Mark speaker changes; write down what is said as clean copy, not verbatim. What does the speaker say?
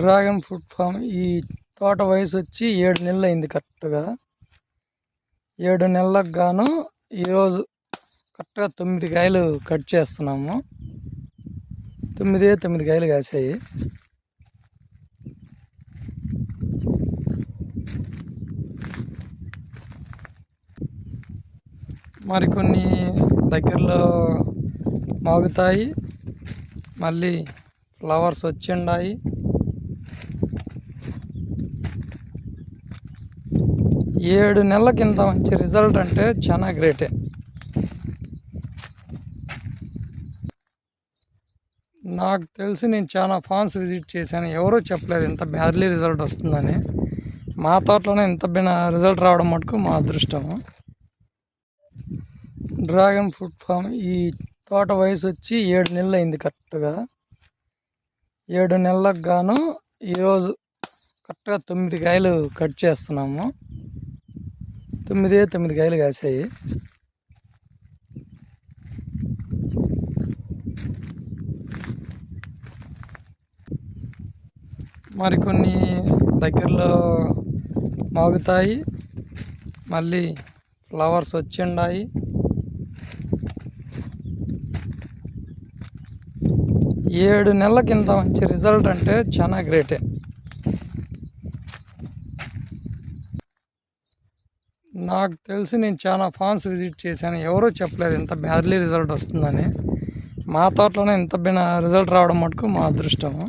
Speaker 1: Dragon fruit form. ఈ తోట వయసు వచ్చి 7 నెలలు అయింది. కరెక్ట్గా 7 నెలలకు గాను ఈరోజు కరెక్ట్గా 9 కాయలు కట్ చేస్తున్నాము. 9 కాయలు కాసాయి. మరికొన్ని దగ్గరలో మాగుతాయి. మళ్ళీ ఫ్లవర్స్ వచ్చిండాయి. ఏడు నెలల కింద మంచి రిజల్ట్ అంటే చాలా గ్రేటే. నాకు తెలిసి నేను చాలా ఫామ్స్ విజిట్ చేశాను, ఎవరూ చెప్పలేదు ఇంత బ్యాడ్లీ రిజల్ట్ వస్తుందని. మా తోటలోనే ఇంత రిజల్ట్ రావడం మటుకు మా అదృష్టము. Dragon fruit form. ఈ తోట వయసు వచ్చి 7 నెలలు అయింది. కరెక్ట్గా 7 నెలలకు గాను ఈరోజు కరెక్ట్గా 9 కాయలు కట్ చేస్తున్నాము. 9 కాయలు కాసాయి. మరికొన్ని దగ్గరలో మాగుతాయి. మళ్ళీ ఫ్లవర్స్ వచ్చిండాయి. ఏడు నెలల కింద మంచి రిజల్ట్ అంటే చాలా గ్రేటే. నాకు తెలిసి నేను చాలా ఫామ్స్ విజిట్ చేశాను, ఎవరూ చెప్పలేదు ఇంత బ్యాడ్లీ రిజల్ట్ వస్తుందని. మా తోటలోనే ఇంత రిజల్ట్ రావడం మటుకు మా అదృష్టము.